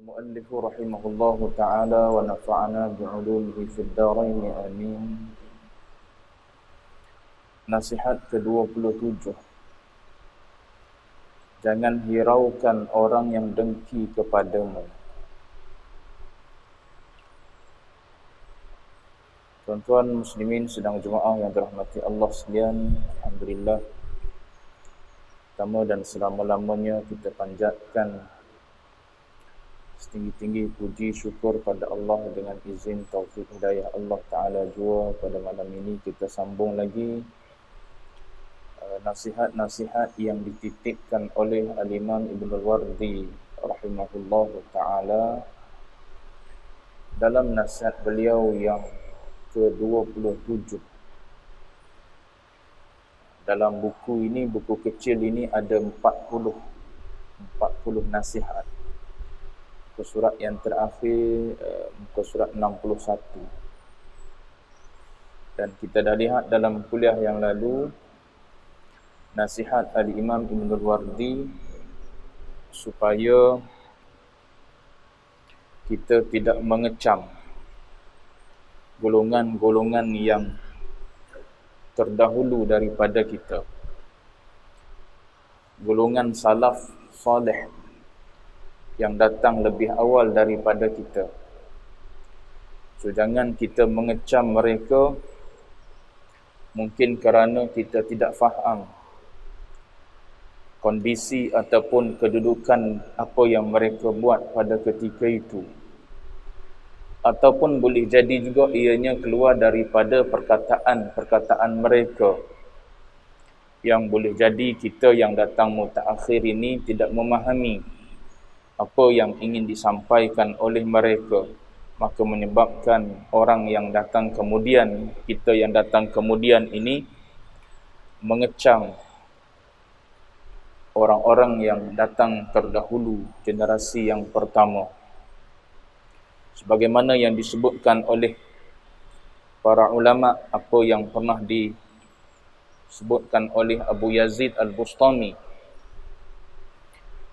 المؤلف رحمه الله تعالى ونفعنا بعلومه في الدارين آمين. Nasihat ke-27. Jangan hiraukan orang yang dengki kepadamu. Tuan-tuan muslimin sedang jemaah yang dirahmati Allah sekalian, alhamdulillah, pertama dan selama-lamanya kita panjatkan setinggi-tinggi puji syukur pada Allah dengan izin taufik hidayah Allah Ta'ala jua. Pada malam ini kita sambung lagi nasihat-nasihat yang dititipkan oleh Al-Imam Ibn Al-Wardi rahimahullah Ta'ala dalam nasihat beliau yang ke-27. Dalam buku ini, buku kecil ini ada 40 nasihat. Muka surat yang terakhir, muka surat 61. Dan kita dah lihat dalam kuliah yang lalu, nasihat Al-Imam Ibn Al-Wardi supaya kita tidak mengecam golongan-golongan yang terdahulu daripada kita. Golongan salaf salih yang datang lebih awal daripada kita. So jangan kita mengecam mereka mungkin kerana kita tidak faham kondisi ataupun kedudukan apa yang mereka buat pada ketika itu. Ataupun boleh jadi juga ianya keluar daripada perkataan-perkataan mereka yang boleh jadi kita yang datang mutaakhir ini tidak memahami apa yang ingin disampaikan oleh mereka, maka menyebabkan orang yang datang kemudian, kita yang datang kemudian ini mengecam orang-orang yang datang terdahulu, generasi yang pertama. Sebagaimana yang disebutkan oleh para ulama, apa yang pernah disebutkan oleh Abu Yazid Al-Bustami.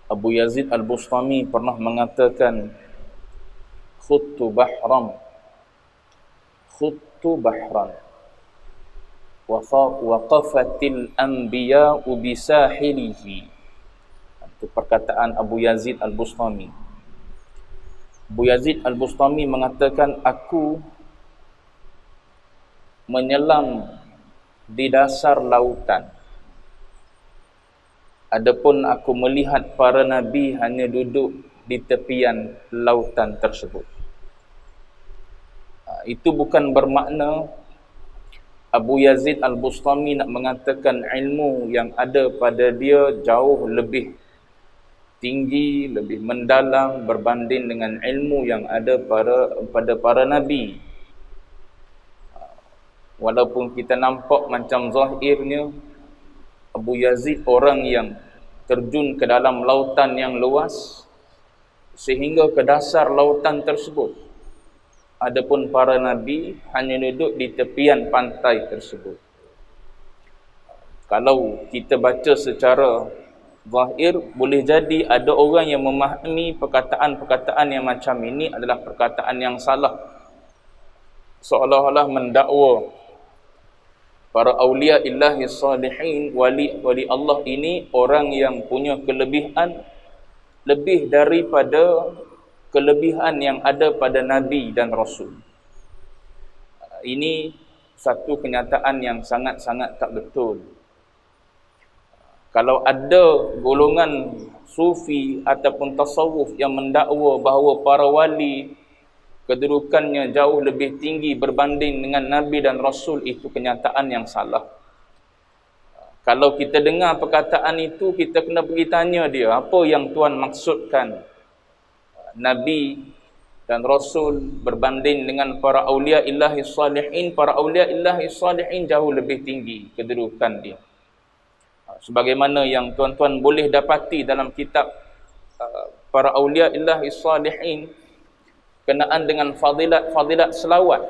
Abu Yazid Al-Bustami pernah mengatakan, khuttu bahran waqafatil anbiya'u bisahilihi. Itu perkataan Abu Yazid Al-Bustami. Abu Yazid Al-Bustami mengatakan, aku menyelam di dasar lautan. Adapun aku melihat para nabi hanya duduk di tepian lautan tersebut. Itu bukan bermakna Abu Yazid Al-Bustami nak mengatakan ilmu yang ada pada dia jauh lebih tinggi, lebih mendalam berbanding dengan ilmu yang ada pada para nabi. Walaupun kita nampak macam zahirnya Abu Yazid orang yang terjun ke dalam lautan yang luas sehingga ke dasar lautan tersebut. Adapun para nabi hanya duduk di tepian pantai tersebut. Kalau kita baca secara zahir, boleh jadi ada orang yang memahami perkataan-perkataan yang macam ini adalah perkataan yang salah. Seolah-olah mendakwa para awliya illahi salihin, wali Allah ini orang yang punya kelebihan lebih daripada kelebihan yang ada pada Nabi dan Rasul. Ini satu kenyataan yang sangat-sangat tak betul. Kalau ada golongan sufi ataupun tasawuf yang mendakwa bahawa para wali kedudukannya jauh lebih tinggi berbanding dengan Nabi dan Rasul, itu kenyataan yang salah. Kalau kita dengar perkataan itu, kita kena pergi tanya dia, apa yang Tuan maksudkan Nabi dan Rasul berbanding dengan para awliya illahi salihin? Para awliya illahi salihin jauh lebih tinggi kedudukan dia. Sebagaimana yang tuan-tuan boleh dapati dalam kitab para awliya illahi salihin kenaan dengan fadilat selawat.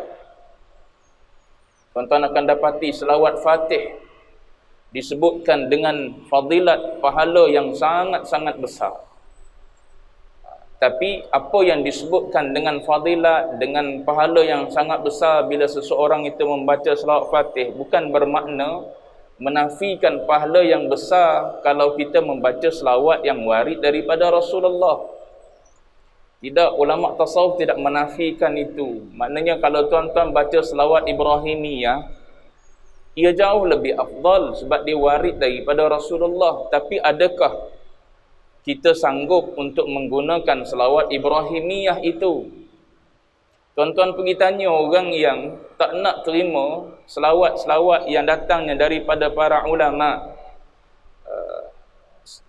Tuan-tuan akan dapati selawat Fatih disebutkan dengan fadilat pahala yang sangat-sangat besar. Tapi apa yang disebutkan dengan fadilat, dengan pahala yang sangat besar bila seseorang itu membaca selawat Fatih, bukan bermakna menafikan pahala yang besar kalau kita membaca selawat yang warid daripada Rasulullah. Tidak, ulama tasawuf tidak menafikan itu. Maknanya kalau tuan-tuan baca selawat Ibrahimiyah, ia jauh lebih afdal sebab dia warid daripada Rasulullah. Tapi adakah kita sanggup untuk menggunakan selawat Ibrahimiyah itu? Tuan-tuan pergi tanya orang yang tak nak terima selawat-selawat yang datangnya daripada para ulama.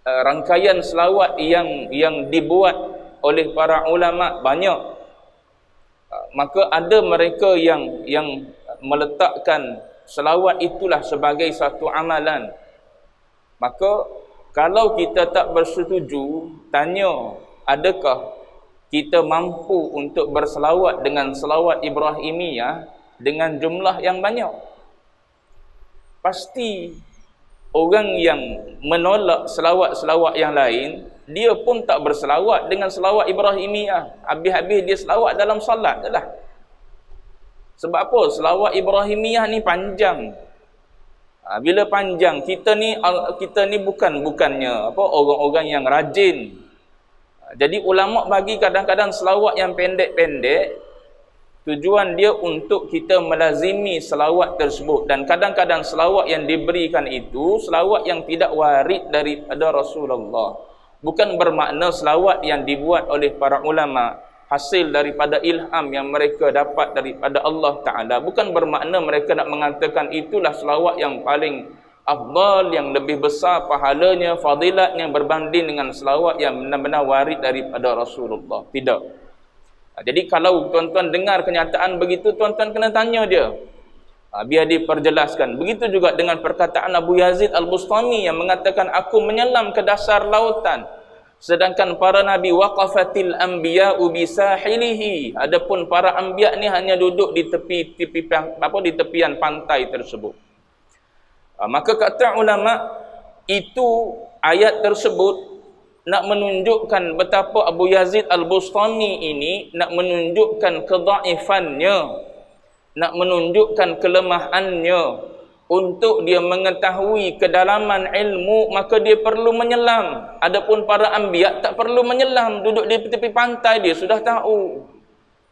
Rangkaian selawat yang dibuat oleh para ulama banyak. Maka ada mereka yang meletakkan selawat itulah sebagai satu amalan. Maka kalau kita tak bersetuju, tanya, adakah kita mampu untuk berselawat dengan selawat Ibrahimiyah dengan jumlah yang banyak? Pasti orang yang menolak selawat-selawat yang lain, dia pun tak berselawat dengan selawat Ibrahimiyah. Habis-habis dia selawat dalam salat je lah. Sebab apa? Selawat Ibrahimiyah ni panjang. Bila panjang, kita ni bukannya orang-orang yang rajin. Jadi ulama bagi kadang-kadang selawat yang pendek-pendek, tujuan dia untuk kita melazimi selawat tersebut. Dan kadang-kadang selawat yang diberikan itu selawat yang tidak warid daripada Rasulullah. Bukan bermakna selawat yang dibuat oleh para ulama hasil daripada ilham yang mereka dapat daripada Allah Ta'ala. Bukan bermakna mereka nak mengatakan itulah selawat yang paling afdal, yang lebih besar pahalanya, fadilatnya berbanding dengan selawat yang benar-benar warid daripada Rasulullah. Tidak. Jadi kalau tuan-tuan dengar kenyataan begitu, tuan-tuan kena tanya dia. Biar diperjelaskan. Begitu juga dengan perkataan Abu Yazid Al-Bustami yang mengatakan, aku menyelam ke dasar lautan, sedangkan para nabi waqafatil anbiya'u bisahilihi. Adapun para anbiya ni hanya duduk di tepian pantai tersebut. Maka kata ulama, itu ayat tersebut nak menunjukkan betapa Abu Yazid Al-Bustami ini nak menunjukkan kedaifannya, nak menunjukkan kelemahannya. Untuk dia mengetahui kedalaman ilmu, maka dia perlu menyelam. Adapun para anbiya tak perlu menyelam, duduk di tepi pantai dia sudah tahu.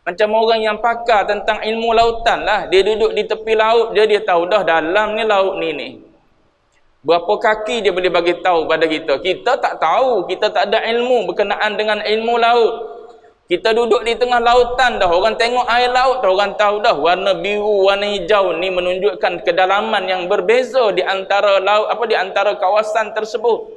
Macam orang yang pakar tentang ilmu lautan lah, dia duduk di tepi laut dia tahu dah dalam ni laut ni. Berapa kaki dia boleh bagi tahu pada kita. Kita tak tahu, kita tak ada ilmu berkenaan dengan ilmu laut. Kita duduk di tengah lautan dah, orang tengok air laut dah, orang tahu dah warna biru, warna hijau ni menunjukkan kedalaman yang berbeza di antara laut, di antara kawasan tersebut.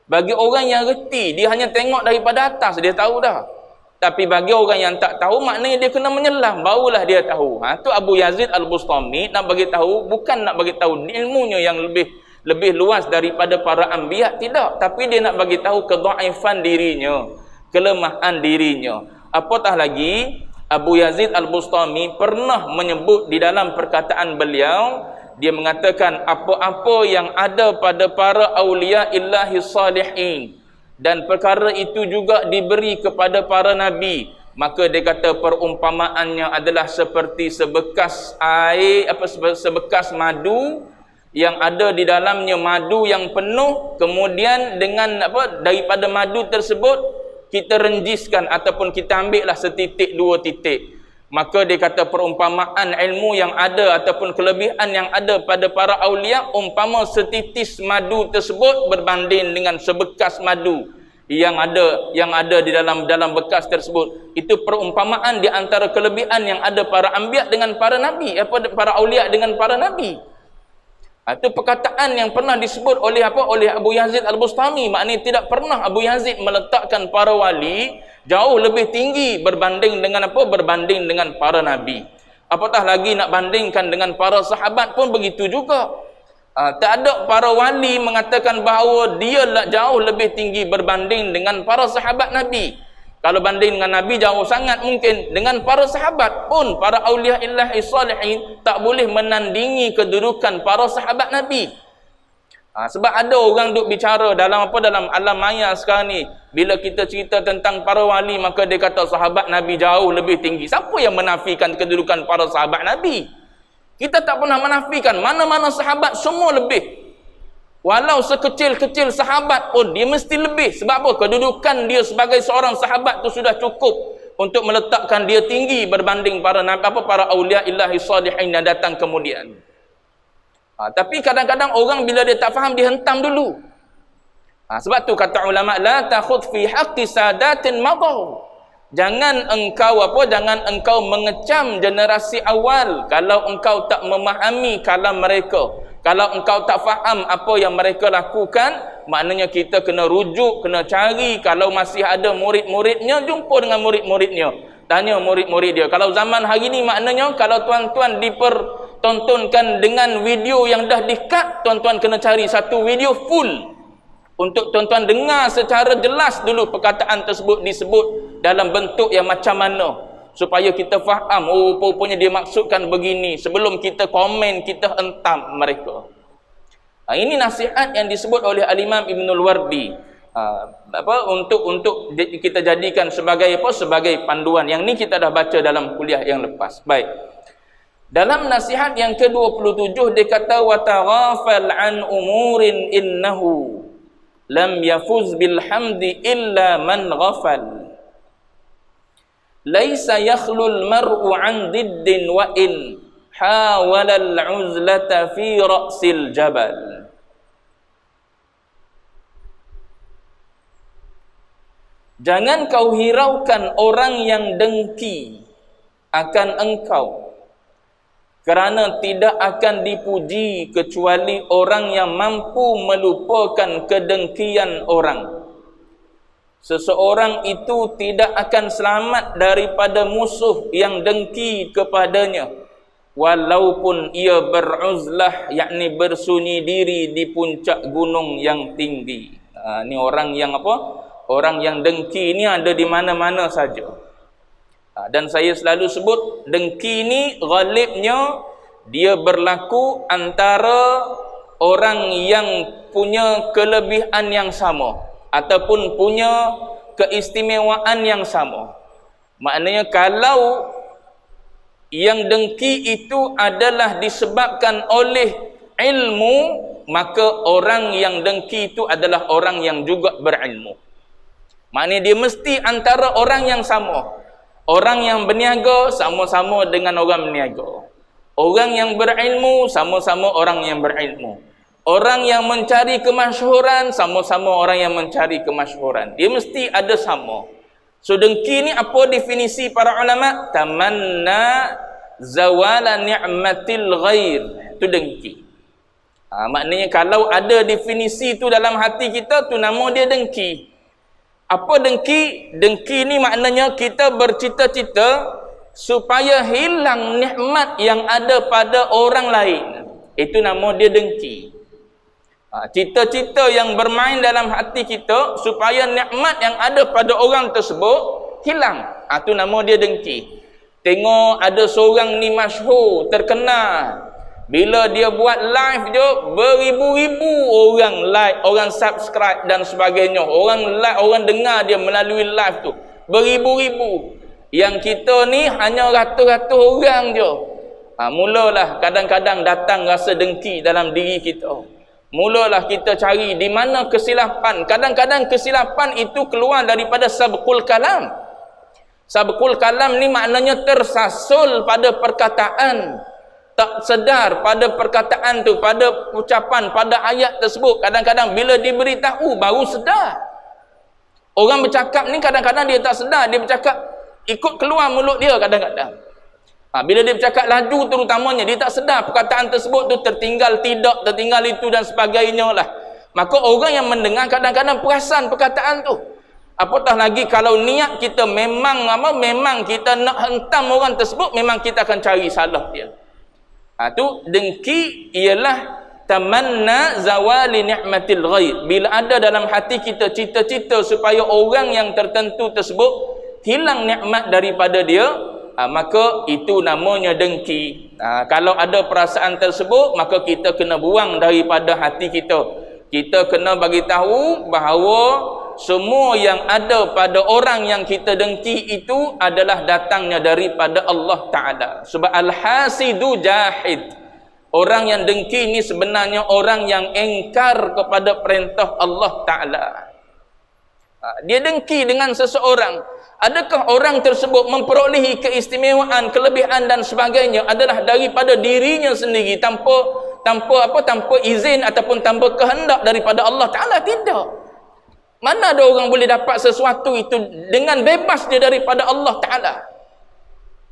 Bagi orang yang reti, dia hanya tengok daripada atas, dia tahu dah. Tapi bagi orang yang tak tahu, maknanya dia kena menyelam, barulah dia tahu. Tu Abu Yazid Al-Bustami nak bagi tahu, bukan nak bagi tahu ilmunya yang lebih luas daripada para anbiya, tidak, tapi dia nak bagi tahu kedhaifan dirinya, kelemahan dirinya. Apatah lagi, Abu Yazid Al-Bustami pernah menyebut di dalam perkataan beliau, dia mengatakan apa-apa yang ada pada para awliya illahi salihin, dan perkara itu juga diberi kepada para nabi, maka dia kata perumpamaannya adalah seperti sebekas air, sebekas madu yang ada di dalamnya madu yang penuh, kemudian dengan daripada madu tersebut kita renjiskan ataupun kita ambillah setitik dua titik. Maka dia kata perumpamaan ilmu yang ada ataupun kelebihan yang ada pada para awliya, umpama setitis madu tersebut berbanding dengan sebekas madu yang ada di dalam bekas tersebut. Itu perumpamaan di antara kelebihan yang ada para anbiya dengan para nabi, para awliya dengan para nabi. Itu perkataan yang pernah disebut oleh Abu Yazid Al-Bustami. Maknanya tidak pernah Abu Yazid meletakkan para wali jauh lebih tinggi berbanding dengan para nabi. Apatah lagi nak bandingkan dengan para sahabat pun begitu juga. Tak ada para wali mengatakan bahawa dia jauh lebih tinggi berbanding dengan para sahabat nabi. Kalau banding dengan Nabi jauh sangat mungkin. Dengan para sahabat pun, para awliya illahi salihin tak boleh menandingi kedudukan para sahabat Nabi. Sebab ada orang duk bicara dalam alam maya sekarang ni, Bila kita cerita tentang para wali, maka dia kata sahabat Nabi jauh lebih tinggi. Siapa yang menafikan kedudukan para sahabat Nabi? Kita tak pernah menafikan. Mana-mana sahabat semua lebih. Walau sekecil-kecil sahabat pun dia mesti lebih. Sebab apa? Kedudukan dia sebagai seorang sahabat tu sudah cukup untuk meletakkan dia tinggi berbanding para awliya illahi salihin yang datang kemudian. Tapi kadang-kadang orang bila dia tak faham, dia hentam dulu. Sebab tu kata ulama, la takhudh fi haqqi sadatin madaw. Jangan engkau mengecam generasi awal kalau engkau tak memahami kalam mereka. Kalau engkau tak faham apa yang mereka lakukan, maknanya kita kena rujuk, kena cari. Kalau masih ada murid-muridnya, jumpa dengan murid-muridnya, tanya murid-murid dia. Kalau zaman hari ni, maknanya kalau tuan-tuan dipertontonkan dengan video yang dah di-cut, tuan-tuan kena cari satu video full untuk tuan-tuan dengar secara jelas dulu perkataan tersebut disebut dalam bentuk yang macam mana, supaya kita faham, oh rupanya dia maksudkan begini, sebelum kita komen, kita hentam mereka. Ini nasihat yang disebut oleh Al-Imam Ibnul Wardi, untuk kita jadikan sebagai sebagai panduan. Yang ni kita dah baca dalam kuliah yang lepas. Baik, dalam nasihat yang ke-27 dia kata, wa taghafal an umurin innahu lam yafuz bil hamdi illa man ghafal. Laisa yakhlul mar'u an diddin wa in hawala al-uzlata fi ra'sil jabal. Jangan kau hiraukan orang yang dengki akan engkau, kerana tidak akan dipuji kecuali orang yang mampu melupakan kedengkian orang. Seseorang itu tidak akan selamat daripada musuh yang dengki kepadanya, walaupun ia beruzlah, yakni bersunyi diri di puncak gunung yang tinggi. Ini orang yang orang yang dengki ini ada di mana-mana saja. Dan saya selalu sebut, dengki ini ghalibnya dia berlaku antara orang yang punya kelebihan yang sama ataupun punya keistimewaan yang sama. Maknanya kalau yang dengki itu adalah disebabkan oleh ilmu, maka orang yang dengki itu adalah orang yang juga berilmu. Maknanya dia mesti antara orang yang sama. Orang yang berniaga sama-sama dengan orang berniaga. Orang yang berilmu sama-sama orang yang berilmu. Orang yang mencari kemasyhuran sama-sama orang yang mencari kemasyhuran. Dia mesti ada sama. So dengki ni apa definisi para ulama? Tamanna zawala ni'matil ghair. Itu dengki. Maknanya kalau ada definisi tu dalam hati kita, tu nama dia dengki. Apa dengki? Dengki ni maknanya kita bercita-cita supaya hilang nikmat yang ada pada orang lain. Itu nama dia dengki. Cita-cita yang bermain dalam hati kita supaya nikmat yang ada pada orang tersebut hilang. Itu nama dia dengki. Tengok ada seorang ni masyhur, terkenal. Bila dia buat live je, beribu-ribu orang like, orang subscribe dan sebagainya. Orang like, orang dengar dia melalui live tu. Beribu-ribu. Yang kita ni hanya ratus-ratus orang je. Mulalah kadang-kadang datang rasa dengki dalam diri kita. Mulalah kita cari di mana kesilapan. Kadang-kadang kesilapan itu keluar daripada sabqul kalam. Sabqul kalam ni maknanya tersasul pada perkataan. Tak sedar pada perkataan tu, pada ucapan, pada ayat tersebut. Kadang-kadang bila diberitahu baru sedar. Orang bercakap ni kadang-kadang dia tak sedar. Dia bercakap ikut keluar mulut dia kadang-kadang. Bila dia bercakap laju terutamanya, dia tak sedar perkataan tersebut tu tertinggal tidak, tertinggal itu dan sebagainya lah. Maka orang yang mendengar kadang-kadang perasan perkataan tu. Apatah lagi kalau niat kita memang kita nak hentam orang tersebut, memang kita akan cari salah dia. Tu dengki ialah tamanna zawali ni'matil ghair. Bila ada dalam hati kita cita-cita supaya orang yang tertentu tersebut hilang nikmat daripada dia, maka itu namanya dengki. Kalau ada perasaan tersebut, maka kita kena buang daripada hati kita. Kita kena bagi tahu bahawa semua yang ada pada orang yang kita dengki itu adalah datangnya daripada Allah Ta'ala. Sebab al-hasidu jahid, orang yang dengki ni sebenarnya orang yang engkar kepada perintah Allah Ta'ala. Dia dengki dengan seseorang. Adakah orang tersebut memperolehi keistimewaan, kelebihan dan sebagainya adalah daripada dirinya sendiri tanpa izin ataupun tanpa kehendak daripada Allah Ta'ala? Tidak. Mana ada orang boleh dapat sesuatu itu dengan bebas dia daripada Allah Ta'ala?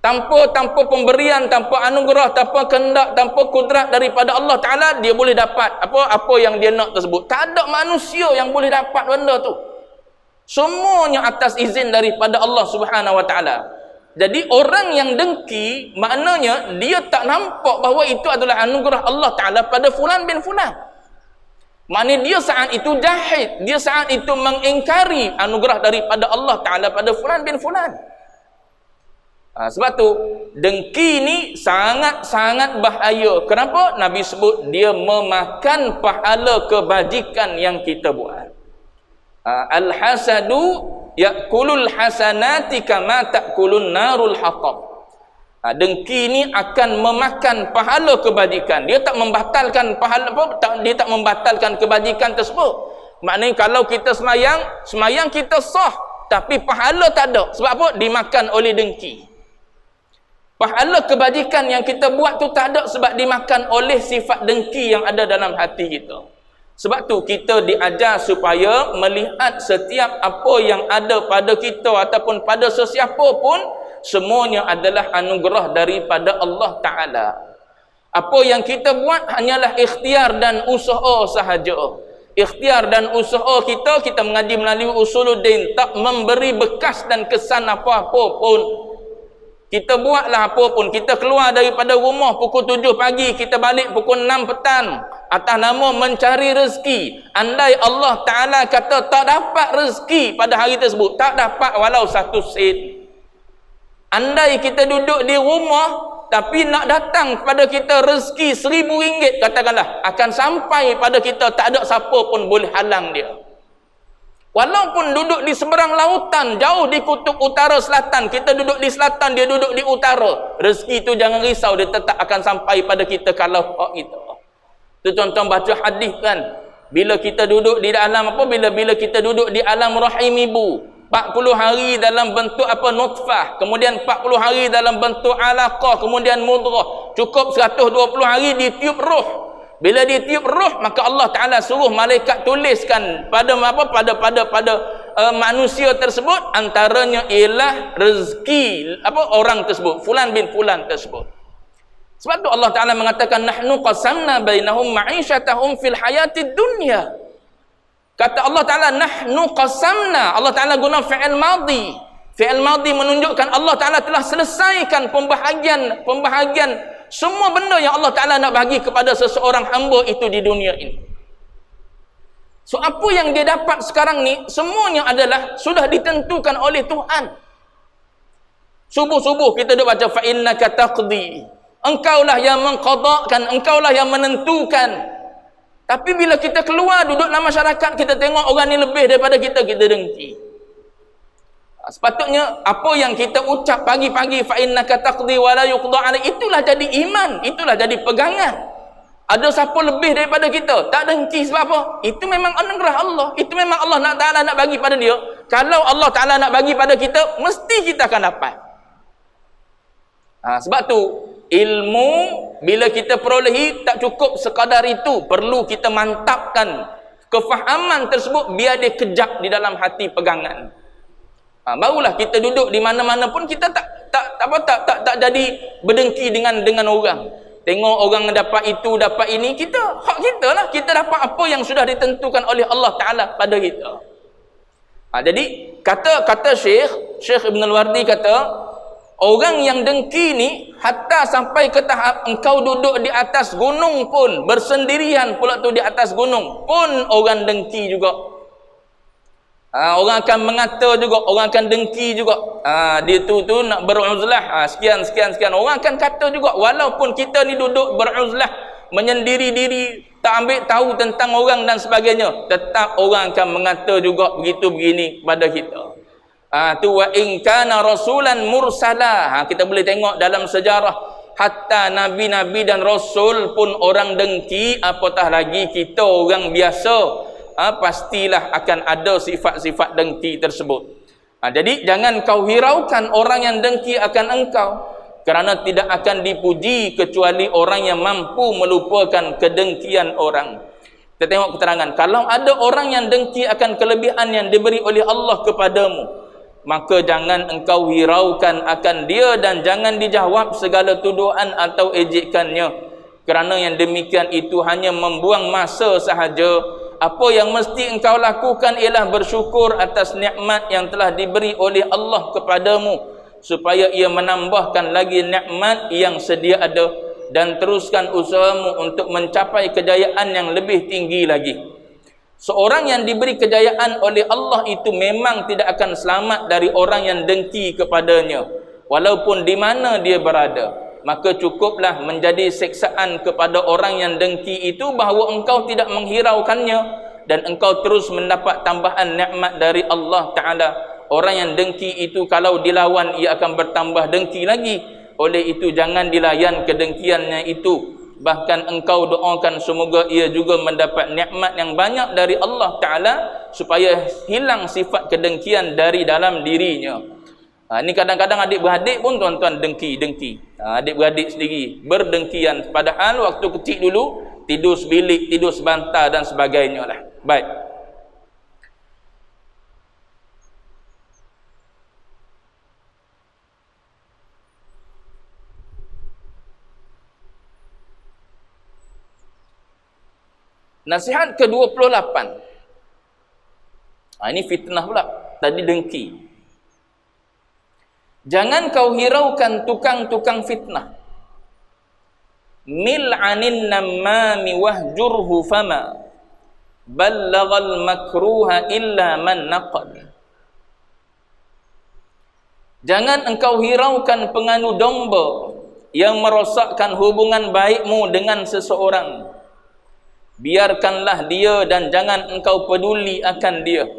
Tanpa pemberian, tanpa anugerah, tanpa kehendak, tanpa kudrat daripada Allah Ta'ala, dia boleh dapat apa yang dia nak tersebut. Tak ada manusia yang boleh dapat benda tu. Semuanya atas izin daripada Allah Subhanahu Wa Ta'ala. Jadi orang yang dengki, maknanya dia tak nampak bahawa itu adalah anugerah Allah Ta'ala pada fulan bin fulan. Maknanya dia saat itu jahid, dia saat itu mengingkari anugerah daripada Allah Ta'ala pada fulan bin fulan. Sebab tu dengki ni sangat-sangat bahaya. Kenapa? Nabi sebut dia memakan pahala kebajikan yang kita buat. Al-hasadu ya'kulul hasanati kama ta'kulun narul hatab. Dengki ni akan memakan pahala kebajikan. Dia tak membatalkan dia tak membatalkan kebajikan tersebut. Maknanya kalau kita semayang kita sah, tapi pahala tak ada. Sebab apa? Dimakan oleh dengki. Pahala kebajikan yang kita buat tu tak ada sebab dimakan oleh sifat dengki yang ada dalam hati kita. Sebab tu kita diajar supaya melihat setiap apa yang ada pada kita ataupun pada sesiapa pun, semuanya adalah anugerah daripada Allah Ta'ala. Apa yang kita buat hanyalah ikhtiar dan usaha sahaja. Ikhtiar dan usaha kita mengaji melalui usuluddin, tak memberi bekas dan kesan apa-apa pun. Kita buatlah apa pun. Kita keluar daripada rumah pukul 7 pagi, kita balik pukul 6 petang atas nama mencari rezeki. Andai Allah Ta'ala kata tak dapat rezeki pada hari tersebut, tak dapat walau 1 sen. Andai kita duduk di rumah tapi nak datang pada kita rezeki RM1,000, katakanlah, akan sampai pada kita, tak ada siapa pun boleh halang dia. Walaupun duduk di seberang lautan, jauh di kutub utara selatan, kita duduk di selatan, dia duduk di utara, rezeki tu jangan risau, dia tetap akan sampai pada kita kalau hak kita. Tu tuan-tuan baca hadis kan, bila kita duduk di dalam bila kita duduk di alam rahim ibu, 40 hari dalam bentuk nutfah, kemudian 40 hari dalam bentuk alaqah, kemudian mudghah, cukup 120 hari ditiup roh. Bila ditiup roh, maka Allah Ta'ala suruh malaikat tuliskan pada manusia tersebut, antaranya ialah rezeki orang tersebut, fulan bin fulan tersebut. Sebab tu Allah Ta'ala mengatakan, nahnu qasamna bainahum ma'isyatahum fil hayatid dunya. Kata Allah Ta'ala, nahnu qasamna. Allah Ta'ala guna fi'il madhi. Fi'il madhi menunjukkan Allah Ta'ala telah selesaikan pembahagian semua benda yang Allah Ta'ala nak bagi kepada seseorang hamba itu di dunia ini. So apa yang dia dapat sekarang ni, semuanya adalah sudah ditentukan oleh Tuhan. Subuh-subuh kita duk baca fa innaka taqdi. Engkaulah yang mengqadakkan, engkaulah yang menentukan. Tapi bila kita keluar duduk dalam masyarakat, kita tengok orang ni lebih daripada kita dengki. Sepatutnya apa yang kita ucap pagi-pagi fa innaka taqdi wa la yuqda alaik, itulah jadi iman, itulah jadi pegangan. Ada siapa lebih daripada kita, tak dengki. Sebab apa? Itu memang anugerah Allah. Itu memang Allah Ta'ala nak bagi pada dia. Kalau Allah Ta'ala nak bagi pada kita, mesti kita akan dapat. Sebab tu ilmu bila kita perolehi tak cukup sekadar itu, perlu kita mantapkan kefahaman tersebut biar dia kejap di dalam hati pegangan. Barulah kita duduk di mana-mana pun kita tak jadi berdengki dengan orang. Tengok orang dapat itu, dapat ini, kita hak kita lah, kita dapat apa yang sudah ditentukan oleh Allah Ta'ala pada kita. Jadi kata Syekh Ibn Al-Wardi kata, orang yang dengki ni hatta sampai ke tahap engkau duduk di atas gunung pun, bersendirian pula tu di atas gunung pun orang dengki juga. Orang akan mengata juga, orang akan dengki juga. Dia tu nak beruzlah, sekian. Orang akan kata juga, walaupun kita ni duduk beruzlah menyendiri diri, tak ambil tahu tentang orang dan sebagainya, tetap orang akan mengata juga begitu begini pada kita. Tu wa in kana rasulan mursala. Kita boleh tengok dalam sejarah, hatta nabi-nabi dan rasul pun orang dengki, apatah lagi kita orang biasa. Pastilah akan ada sifat-sifat dengki tersebut. Jadi jangan kau hiraukan orang yang dengki akan engkau, kerana tidak akan dipuji kecuali orang yang mampu melupakan kedengkian orang. Kita tengok keterangan, kalau ada orang yang dengki akan kelebihan yang diberi oleh Allah kepadamu, maka jangan engkau hiraukan akan dia dan jangan dijawab segala tuduhan atau ejekannya, kerana yang demikian itu hanya membuang masa sahaja. Apa yang mesti engkau lakukan ialah bersyukur atas nikmat yang telah diberi oleh Allah kepadamu, supaya ia menambahkan lagi nikmat yang sedia ada, dan teruskan usahamu untuk mencapai kejayaan yang lebih tinggi lagi. Seorang yang diberi kejayaan oleh Allah itu memang tidak akan selamat dari orang yang dengki kepadanya, walaupun di mana dia berada. Maka cukuplah menjadi seksaan kepada orang yang dengki itu bahawa engkau tidak menghiraukannya, dan engkau terus mendapat tambahan nikmat dari Allah Ta'ala. Orang yang dengki itu kalau dilawan, ia akan bertambah dengki lagi. Oleh itu jangan dilayan kedengkiannya itu. Bahkan engkau doakan semoga ia juga mendapat nikmat yang banyak dari Allah Ta'ala, supaya hilang sifat kedengkian dari dalam dirinya. Ini kadang-kadang adik-beradik pun tuan-tuan dengki. Adik-beradik sendiri berdengkian, padahal waktu kecil dulu tidur sebilik, tidur sebantar dan sebagainya lah. Baik. Nasihat ke-28. Ini fitnah pula. Tadi dengki. Jangan kau hiraukan tukang-tukang fitnah. Mil anin namami wahjurhu fama ballaghal makruha illa man naqad. Jangan engkau hiraukan penganu domba yang merosakkan hubungan baikmu dengan seseorang. Biarkanlah dia dan jangan engkau peduli akan dia.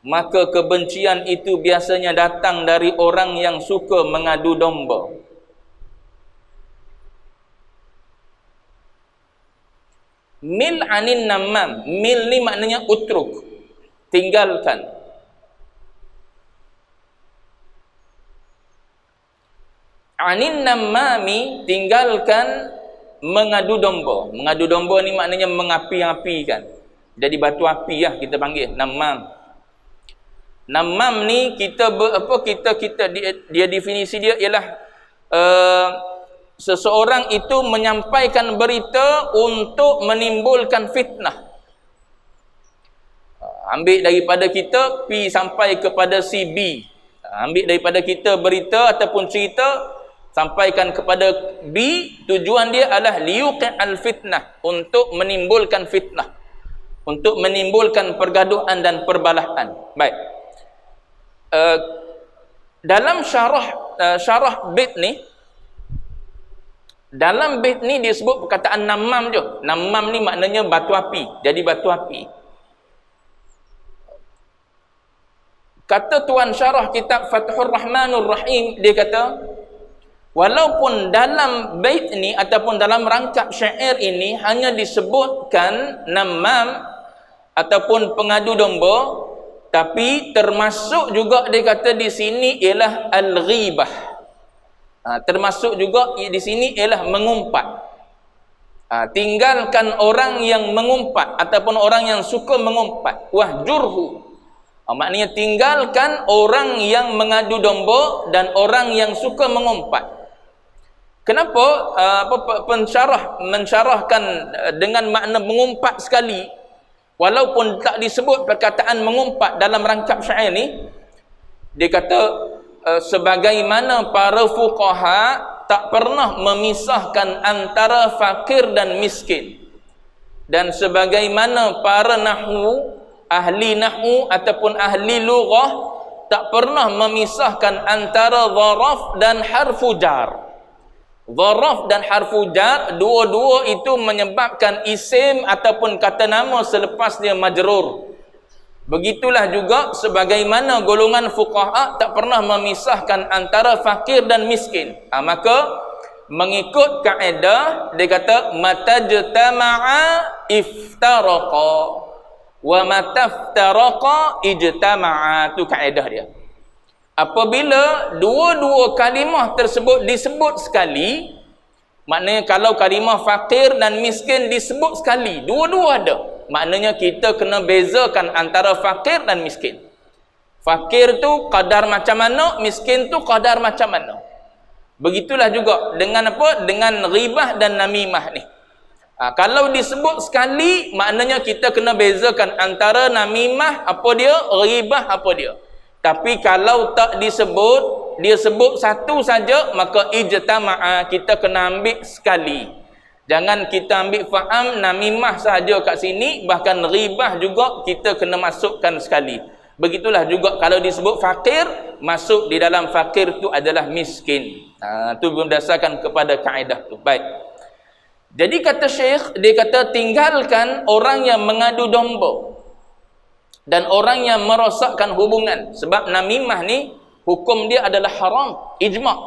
Maka kebencian itu biasanya datang dari orang yang suka mengadu domba. Mil anin namam. Mil ni maknanya utruk, tinggalkan. Anin namami, tinggalkan mengadu domba. Mengadu domba ni maknanya mengapi-apikan. Jadi batu api lah kita panggil namam. Namam ni kita dia definisi dia ialah seseorang itu menyampaikan berita untuk menimbulkan fitnah. Ambil daripada kita, pi sampai kepada si B. Ambil daripada kita berita ataupun cerita, sampaikan kepada B. Tujuan dia adalah liyuqi'al fitnah, untuk menimbulkan fitnah, untuk menimbulkan pergaduhan dan perbalahan. Baik. Dalam syarah bait ni, dalam bait ni disebut perkataan namam je. Namam ni maknanya batu api. Jadi batu api. Kata tuan syarah kitab Fathur Rahmanur Rahim, dia kata, walaupun dalam bait ni ataupun dalam rangkap syair ini hanya disebutkan namam ataupun pengadu domba, tapi termasuk juga dia kata di sini ialah al-ghibah. Termasuk juga di sini ialah mengumpat. Tinggalkan orang yang mengumpat ataupun orang yang suka mengumpat. Wahjurhu. Maknanya tinggalkan orang yang mengadu domba dan orang yang suka mengumpat. Kenapa pensyarah mensyarahkan dengan makna mengumpat sekali, walaupun tak disebut perkataan mengumpat dalam rangkap syair ni? Dia kata sebagaimana para fuqaha tak pernah memisahkan antara fakir dan miskin, dan sebagaimana para ahli nahwu ataupun ahli lughah tak pernah memisahkan antara dharaf dan harfu jar. Dharaf dan harfu jar, dua-dua itu menyebabkan isim ataupun kata nama selepas dia majrur. Begitulah juga sebagaimana golongan fuqaha tak pernah memisahkan antara fakir dan miskin. Maka mengikut kaedah dia kata matajtama'a iftaraqa wa mataftaraqa ijtama'a, tu kaedah dia. Apabila dua-dua kalimah tersebut disebut sekali, maknanya kalau kalimah fakir dan miskin disebut sekali, dua-dua ada, maknanya kita kena bezakan antara fakir dan miskin. Fakir tu qadar macam mana, miskin tu qadar macam mana. Begitulah juga dengan apa? Dengan ghibah dan namimah ni. Kalau disebut sekali, maknanya kita kena bezakan antara namimah apa dia, ghibah apa dia. Tapi kalau tak disebut, dia sebut satu saja, maka ijtama'a, kita kena ambil sekali. Jangan kita ambil faham namimah saja kat sini, bahkan ghibah juga kita kena masukkan sekali. Begitulah juga kalau disebut fakir, masuk di dalam fakir tu adalah miskin. Tu berdasarkan kepada kaedah tu. Baik. Jadi kata Syekh, dia kata tinggalkan orang yang mengadu domba dan orang yang merosakkan hubungan. Sebab namimah ni hukum dia adalah haram, ijma'.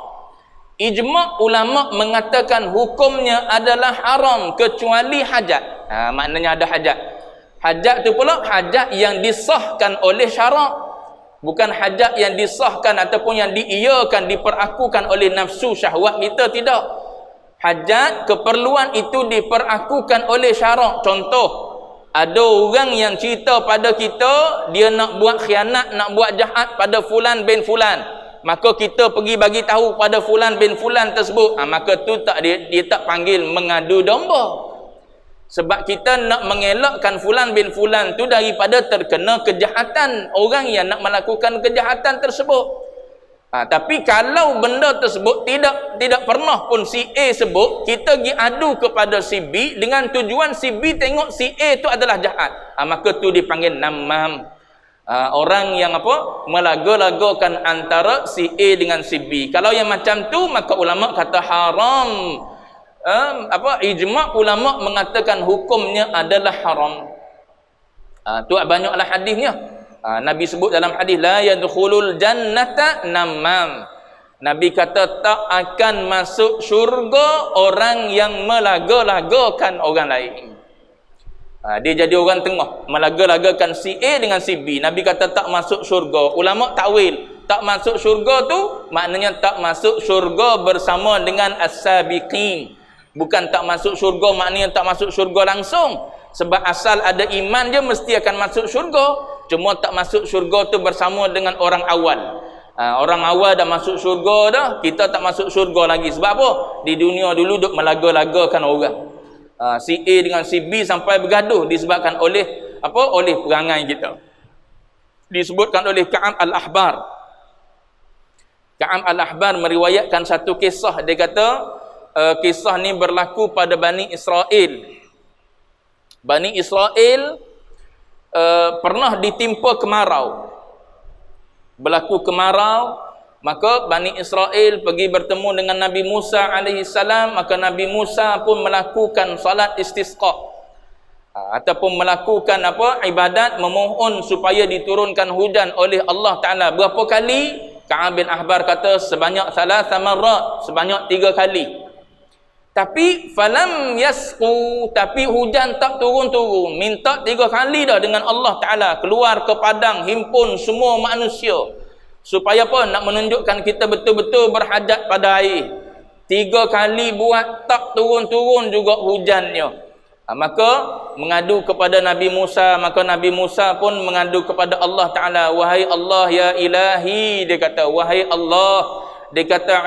Ijma' ulama mengatakan hukumnya adalah haram kecuali hajat. Maknanya ada hajat. Hajat tu pula hajat yang disahkan oleh syarak, bukan hajat yang disahkan ataupun yang diiyakan, diperakukan oleh nafsu syahwat kita, tidak. Hajat, keperluan itu diperakukan oleh syarak. Contoh, ada orang yang cerita pada kita, dia nak buat khianat, nak buat jahat pada fulan bin fulan. Maka kita pergi bagi tahu pada fulan bin fulan tersebut. Maka tu tak dia tak panggil mengadu domba. Sebab kita nak mengelakkan fulan bin fulan tu daripada terkena kejahatan orang yang nak melakukan kejahatan tersebut. Tapi kalau benda tersebut tidak pernah pun si A sebut, kita pergi adu kepada si B dengan tujuan si B tengok si A tu adalah jahat, maka tu dipanggil namam. Orang yang apa, melaga-lagakan antara si A dengan si B. Kalau yang macam tu, maka ulama kata haram. Ijma' ulama mengatakan hukumnya adalah haram. Tu banyaklah hadisnya. Nabi sebut dalam hadis, la yadkhulul jannata namam. Nabi kata tak akan masuk syurga orang yang melaga-lagakan orang lain. Dia jadi orang tengah, melaga-lagakan si A dengan si B. Nabi kata tak masuk syurga. Ulama takwil, tak masuk syurga tu maknanya tak masuk syurga bersama dengan as-sabiqin. Bukan tak masuk syurga maknanya tak masuk syurga langsung. Sebab asal ada iman je mesti akan masuk syurga. Cuma tak masuk syurga tu bersama dengan orang awal. Orang awal dah masuk syurga dah, kita tak masuk syurga lagi. Sebab apa? Di dunia dulu duk melaga-lagakan orang. Si A dengan si B sampai bergaduh disebabkan oleh apa? Oleh perangai kita. Disebutkan oleh Ka'ab al-Ahbar. Ka'ab al-Ahbar meriwayatkan satu kisah. Dia kata kisah ni berlaku pada Bani Israel. Bani Israel pernah ditimpa kemarau. Berlaku kemarau, maka Bani Israel pergi bertemu dengan Nabi Musa AS. Maka Nabi Musa pun melakukan salat istisqa, ataupun melakukan ibadat memohon supaya diturunkan hujan oleh Allah Ta'ala. Berapa kali? Ka'ab bin Ahbar kata sebanyak 3 marrat, sebanyak 3 kali. Tapi falam yasqu, tapi hujan tak turun-turun. Minta 3 kali dah dengan Allah Ta'ala, keluar ke padang, himpun semua manusia. Supaya apa? Nak menunjukkan kita betul-betul berhajat pada air. 3 kali buat, tak turun-turun juga hujannya. Maka mengadu kepada Nabi Musa. Maka Nabi Musa pun mengadu kepada Allah Ta'ala. Wahai Allah ya ilahi, dia kata, wahai Allah, dia kata,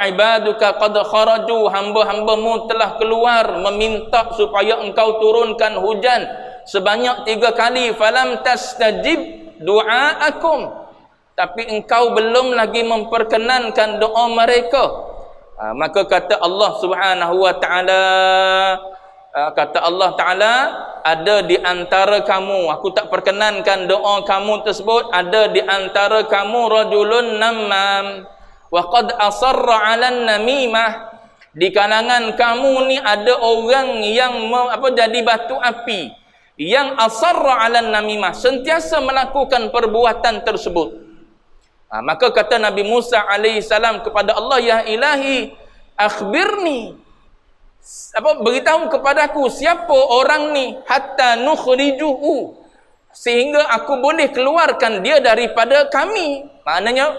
ibaduka qad kharaju, hamba-hambamu telah keluar meminta supaya engkau turunkan hujan sebanyak 3 kali. Falam tastajib du'aakum, tapi engkau belum lagi memperkenankan doa mereka. Maka kata Allah Subhanahu wa Ta'ala, kata Allah Ta'ala, ada di antara kamu, aku tak perkenankan doa kamu tersebut, ada di antara kamu rajulun namam, Wa qad asarra 'alan namimah, di kalangan kamu ni ada orang yang jadi batu api, yang asarra 'alan namimah, sentiasa melakukan perbuatan tersebut. Maka kata Nabi Musa alaihissalam kepada Allah, ya ilahi akhbirni, beritahu kepadaku siapa orang ni, hatta nukhrijuhu, sehingga aku boleh keluarkan dia daripada kami. Maknanya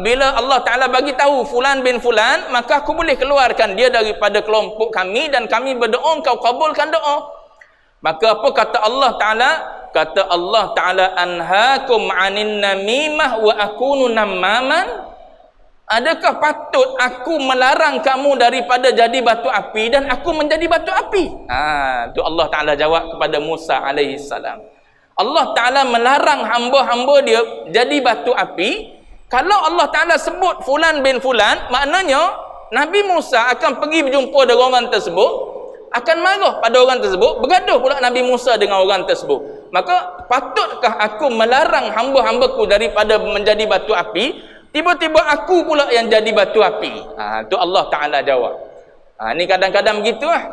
bila Allah Ta'ala bagi tahu fulan bin fulan, maka aku boleh keluarkan dia daripada kelompok kami, dan kami berdoa, kau kabulkan doa. Maka apa kata Allah Ta'ala? Kata Allah Ta'ala, anhaakum 'anin namimah wa akunu nammaman. Adakah patut aku melarang kamu daripada jadi batu api dan aku menjadi batu api? Itu Allah Ta'ala jawab kepada Musa alaihissalam. Allah Ta'ala melarang hamba-hamba dia jadi batu api. Kalau Allah Ta'ala sebut fulan bin fulan, maknanya Nabi Musa akan pergi berjumpa dengan orang tersebut, akan marah pada orang tersebut, bergaduh pula Nabi Musa dengan orang tersebut. Maka patutkah aku melarang hamba-hambaku daripada menjadi batu api, tiba-tiba aku pula yang jadi batu api? Itu Allah Ta'ala jawab. Ni kadang-kadang begitu lah.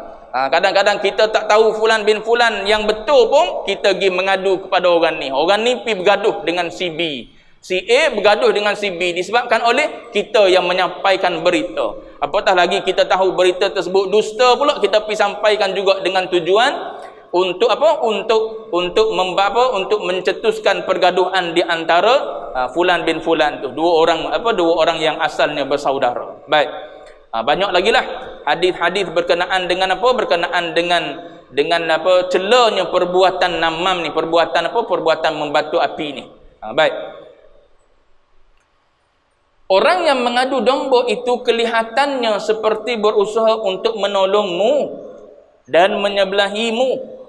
Kadang-kadang kita tak tahu fulan bin fulan yang betul pun, kita pergi mengadu kepada orang ni. Orang ni pergi bergaduh dengan si B, si A bergaduh dengan si B, disebabkan oleh kita yang menyampaikan berita. Apatah lagi kita tahu berita tersebut dusta pula, kita pergi sampaikan juga dengan tujuan untuk untuk mencetuskan pergaduhan di antara fulan bin fulan tu, dua orang yang asalnya bersaudara. Baik. Banyak lagi lah hadis-hadis berkenaan dengan berkenaan dengan celanya perbuatan namam ni, perbuatan membatu api ni. Baik. Orang yang mengadu domba itu kelihatannya seperti berusaha untuk menolongmu dan menyebelahimu,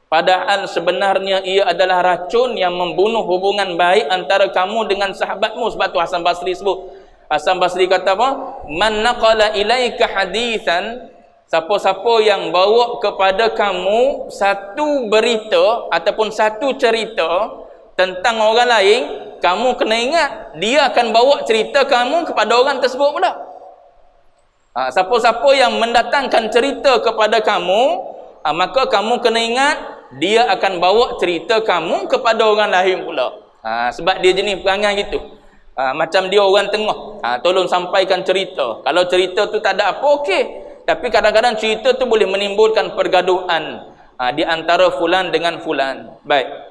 padahal sebenarnya ia adalah racun yang membunuh hubungan baik antara kamu dengan sahabatmu. Sebab tu Hasan Basri sebut. Hasan Basri kata apa? Man naqala ilaika hadithan, siapa-siapa yang bawa kepada kamu satu berita ataupun satu cerita tentang orang lain, kamu kena ingat dia akan bawa cerita kamu kepada orang tersebut pula. Siapa-siapa yang mendatangkan cerita kepada kamu, maka kamu kena ingat dia akan bawa cerita kamu kepada orang lain pula. Sebab dia jenis perangai gitu. Macam dia orang tengah, tolong sampaikan cerita. Kalau cerita tu tak ada apa, okey. Tapi kadang-kadang cerita tu boleh menimbulkan pergaduhan di antara fulan dengan fulan. Baik.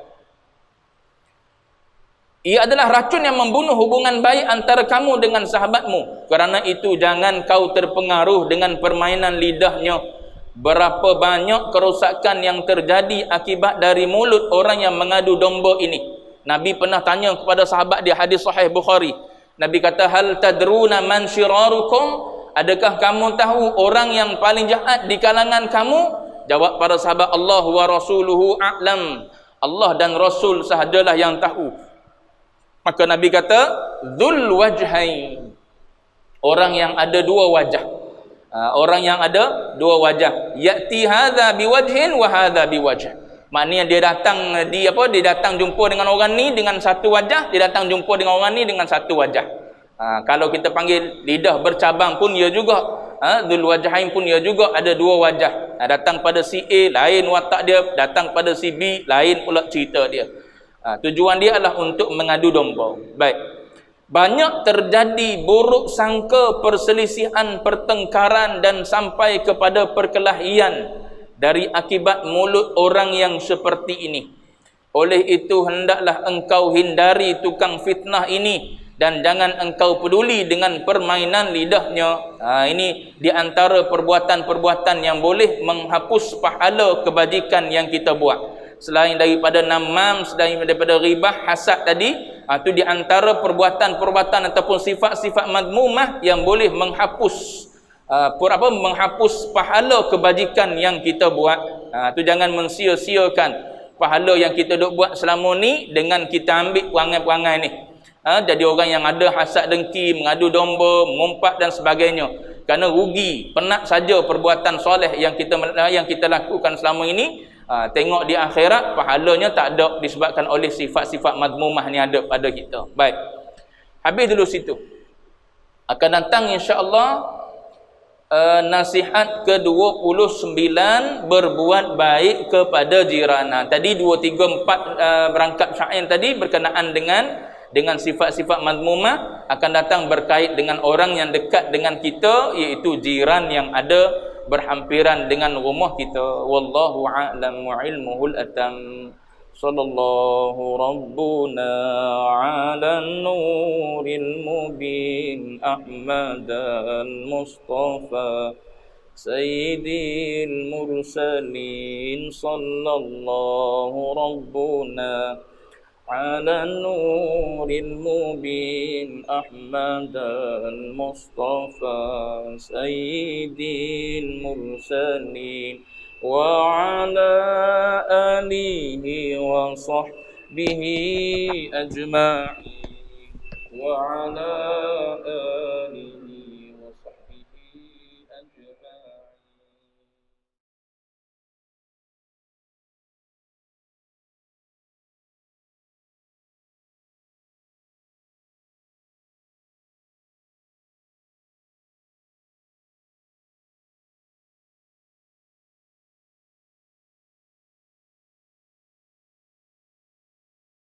Ia adalah racun yang membunuh hubungan baik antara kamu dengan sahabatmu. Kerana itu jangan kau terpengaruh dengan permainan lidahnya. Berapa banyak kerosakan yang terjadi akibat dari mulut orang yang mengadu domba ini. Nabi pernah tanya kepada sahabat dia, hadis sahih Bukhari. Nabi kata, hal tadruna man syirarukum? Adakah kamu tahu orang yang paling jahat di kalangan kamu? Jawab para sahabat, Allah wa rasuluhu a'lam. Allah dan Rasul sahajalah yang tahu. Maka Nabi kata, dzul wajhain, orang yang ada dua wajah. Orang yang ada dua wajah. Ya'ti hadza biwajhin wa hadza biwajh. Maknanya dia datang jumpa dengan orang ni dengan satu wajah, dia datang jumpa dengan orang ni dengan satu wajah. Kalau kita panggil lidah bercabang pun ia juga, dzul wajhain pun ia juga ada dua wajah. Datang pada si A lain watak dia, datang pada si B lain pula cerita dia. Tujuan dia adalah untuk mengadu domba. Baik. Banyak terjadi buruk sangka, perselisihan, pertengkaran dan sampai kepada perkelahian dari akibat mulut orang yang seperti ini. Oleh itu hendaklah engkau hindari tukang fitnah ini dan jangan engkau peduli dengan permainan lidahnya. Ini di antara perbuatan-perbuatan yang boleh menghapus pahala kebajikan yang kita buat. Selain daripada namam, selain daripada ribah, hasad tadi, itu di antara perbuatan-perbuatan ataupun sifat-sifat madmumah yang boleh menghapus menghapus pahala kebajikan yang kita buat. Itu jangan mensia-siakan pahala yang kita duk buat selama ni dengan kita ambil perangai-perangai ni. Jadi orang yang ada hasad dengki, mengadu domba, mengumpat dan sebagainya. Kerana rugi, penat saja perbuatan soleh yang kita lakukan selama ini. Tengok di akhirat pahalanya tak ada disebabkan oleh sifat-sifat madmumah ni ada pada kita. Baik. Habis dulu situ. Akan datang insya-Allah nasihat ke-29, berbuat baik kepada jiran. Tadi 2, 3, 4 berangkat syair tadi berkenaan dengan sifat-sifat mazmumah. Akan datang berkait dengan orang yang dekat dengan kita, iaitu jiran yang ada berhampiran dengan rumah kita. Wallahu a'lam wa ilmuhul atam. Sallallahu Rabbuna ala nuril mubin Ahmad al-Mustafa Sayyidil mursalin. Sallallahu Rabbuna ala nuril mubin Ahmad al-Mustafa Sayyidil mursalin wa ala alihi wa sahbihi ajma'in wa ala